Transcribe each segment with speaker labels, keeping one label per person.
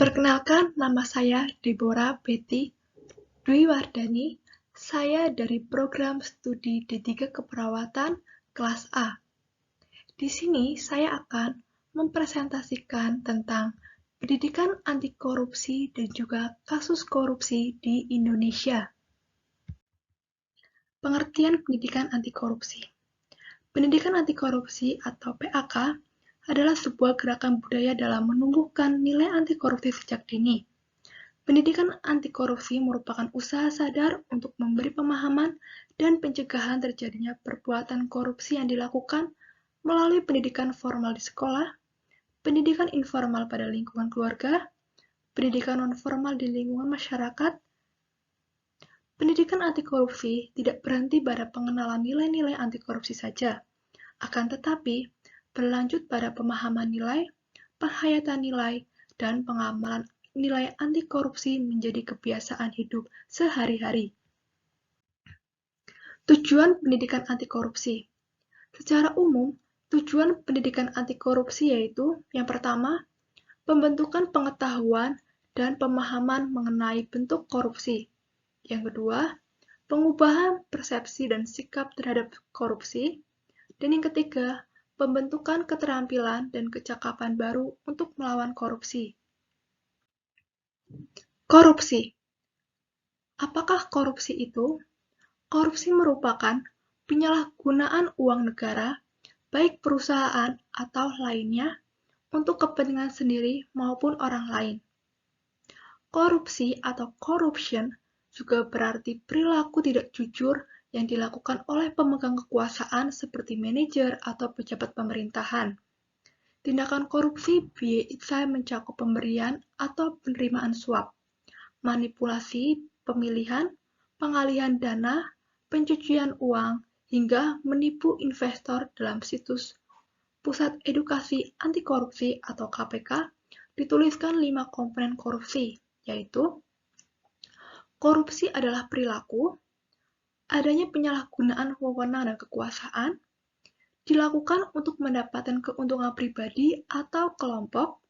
Speaker 1: Perkenalkan, nama saya Deborah Betty Dwiwardani. Saya dari program studi D3 Keperawatan kelas A. Di sini saya akan mempresentasikan tentang pendidikan anti korupsi dan juga kasus korupsi di Indonesia. Pengertian pendidikan anti korupsi. Pendidikan anti korupsi atau PAK adalah sebuah gerakan budaya dalam menumbuhkan nilai anti korupsi sejak dini. Pendidikan anti korupsi merupakan usaha sadar untuk memberi pemahaman dan pencegahan terjadinya perbuatan korupsi yang dilakukan melalui pendidikan formal di sekolah, pendidikan informal pada lingkungan keluarga, pendidikan non-formal di lingkungan masyarakat. Pendidikan anti korupsi tidak berhenti pada pengenalan nilai-nilai anti korupsi saja, akan tetapi berlanjut pada pemahaman nilai, penghayatan nilai, dan pengamalan nilai anti korupsi menjadi kebiasaan hidup sehari-hari. Tujuan pendidikan anti korupsi. Secara umum, tujuan pendidikan anti korupsi yaitu yang pertama, pembentukan pengetahuan dan pemahaman mengenai bentuk korupsi. Yang kedua, pengubahan persepsi dan sikap terhadap korupsi. Dan yang ketiga, pembentukan keterampilan dan kecakapan baru untuk melawan korupsi. Korupsi. Apakah korupsi itu? Korupsi merupakan penyalahgunaan uang negara, baik perusahaan atau lainnya, untuk kepentingan sendiri maupun orang lain. Korupsi atau corruption juga berarti perilaku tidak jujur yang dilakukan oleh pemegang kekuasaan seperti manajer atau pejabat pemerintahan. Tindakan korupsi bisa mencakup pemberian atau penerimaan suap, manipulasi pemilihan, pengalihan dana, pencucian uang, hingga menipu investor dalam situs Pusat Edukasi Anti Korupsi atau KPK dituliskan 5 komponen korupsi, yaitu korupsi adalah perilaku, adanya penyalahgunaan wewenang dan kekuasaan, dilakukan untuk mendapatkan keuntungan pribadi atau kelompok,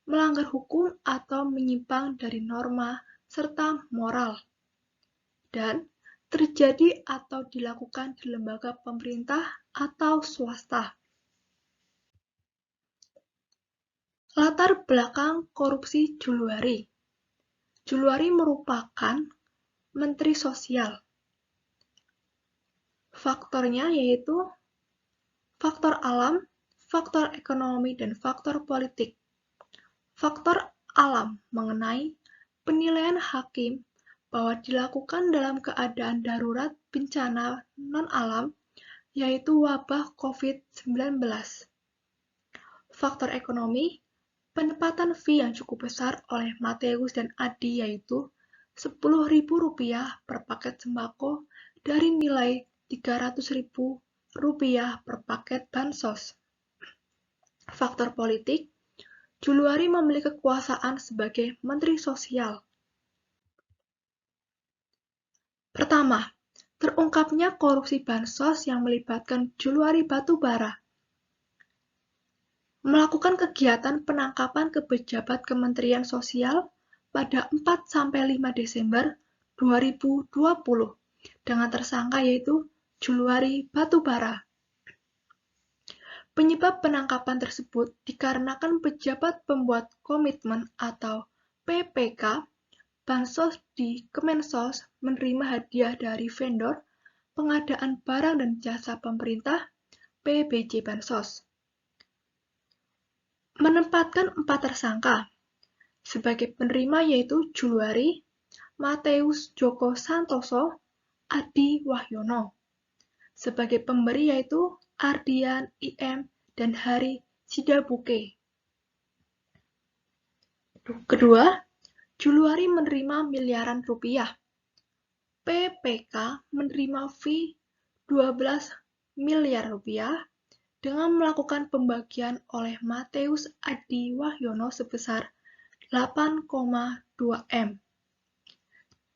Speaker 1: melanggar hukum atau menyimpang dari norma serta moral, dan terjadi atau dilakukan di lembaga pemerintah atau swasta. Latar belakang korupsi Juluari. Juluari merupakan Menteri Sosial. Faktornya yaitu faktor alam, faktor ekonomi, dan faktor politik. Faktor alam mengenai penilaian hakim bahwa dilakukan dalam keadaan darurat bencana non-alam, yaitu wabah COVID-19. Faktor ekonomi, penempatan fee yang cukup besar oleh Mateus dan Adi yaitu Rp10.000 per paket sembako dari nilai Rp300.000 per paket bansos. Faktor politik, Juluari memiliki kekuasaan sebagai Menteri Sosial. Pertama, terungkapnya korupsi bansos yang melibatkan Juluari Batubara. Melakukan kegiatan penangkapan ke pejabat Kementerian Sosial pada 4-5 Desember 2020 dengan tersangka yaitu Juluari Batubara. Penyebab penangkapan tersebut dikarenakan pejabat pembuat komitmen atau PPK bansos di Kemensos menerima hadiah dari vendor pengadaan barang dan jasa pemerintah PBJ Bansos. Menempatkan 4 tersangka sebagai penerima yaitu Juluari, Mateus Joko Santoso, Adi Wahyono. Sebagai pemberi yaitu Ardian IM dan Hari Sidabuke. Kedua, Juluari menerima miliaran rupiah. PPK menerima fee 12 miliar rupiah dengan melakukan pembagian oleh Mateus Adi Wahyono sebesar 8,2 M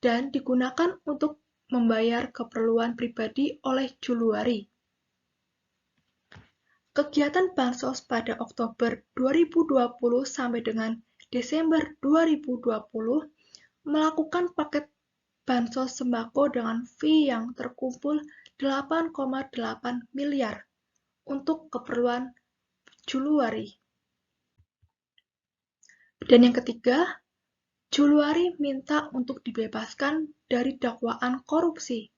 Speaker 1: dan digunakan untuk membayar keperluan pribadi oleh Juluari. Kegiatan bansos pada Oktober 2020 sampai dengan Desember 2020 melakukan paket bansos sembako dengan fee yang terkumpul 8,8 miliar untuk keperluan Juluari. Dan yang ketiga, Juluari minta untuk dibebaskan dari dakwaan korupsi.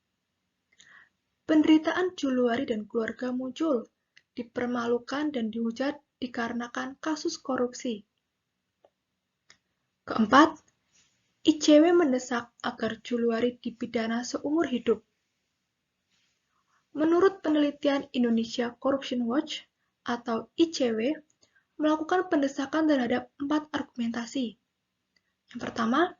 Speaker 1: Penderitaan Juluari dan keluarga muncul, dipermalukan dan dihujat dikarenakan kasus korupsi. Keempat, ICW mendesak agar Juluari dipidana seumur hidup. Menurut penelitian Indonesia Corruption Watch atau ICW, melakukan pendesakan terhadap 4 argumentasi. Yang pertama,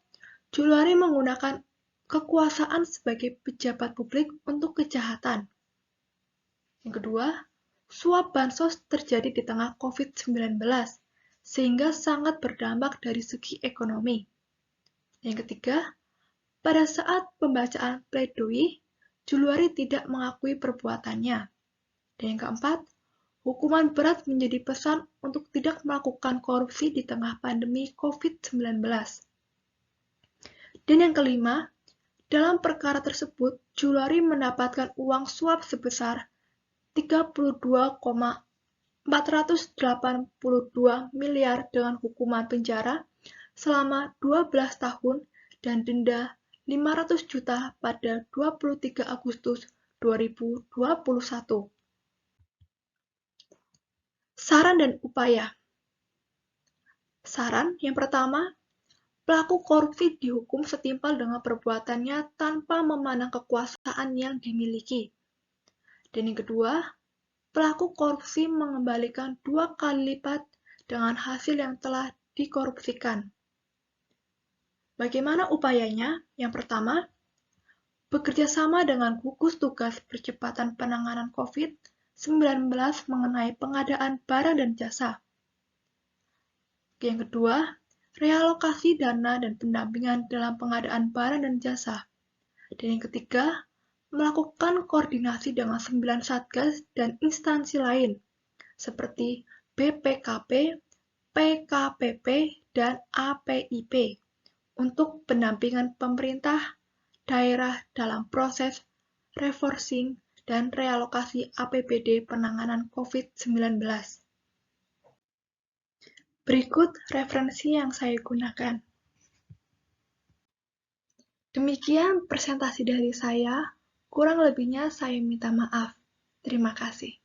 Speaker 1: Juluari menggunakan kekuasaan sebagai pejabat publik untuk kejahatan. Yang kedua, suap bansos terjadi di tengah COVID-19, sehingga sangat berdampak dari segi ekonomi. Yang ketiga, pada saat pembacaan pledoi, Juluari tidak mengakui perbuatannya. Dan yang keempat, hukuman berat menjadi pesan untuk tidak melakukan korupsi di tengah pandemi COVID-19. Dan yang kelima, dalam perkara tersebut, Juluari mendapatkan uang suap sebesar 32,482 miliar dengan hukuman penjara selama 12 tahun dan denda 500 juta pada 23 Agustus 2021. Saran dan upaya. Saran yang pertama, pelaku korupsi dihukum setimpal dengan perbuatannya tanpa memandang kekuasaan yang dimiliki. Dan yang kedua, pelaku korupsi mengembalikan 2 kali lipat dengan hasil yang telah dikorupsikan. Bagaimana upayanya? Yang pertama, bekerja sama dengan gugus tugas percepatan penanganan COVID-19 mengenai pengadaan barang dan jasa. Yang kedua, realokasi dana dan pendampingan dalam pengadaan barang dan jasa. Dan yang ketiga, melakukan koordinasi dengan 9 satgas dan instansi lain, seperti BPKP, PKPP, dan APIP, untuk pendampingan pemerintah daerah dalam proses reforming dan realokasi APBD penanganan COVID-19. Berikut referensi yang saya gunakan. Demikian presentasi dari saya, kurang lebihnya saya minta maaf. Terima kasih.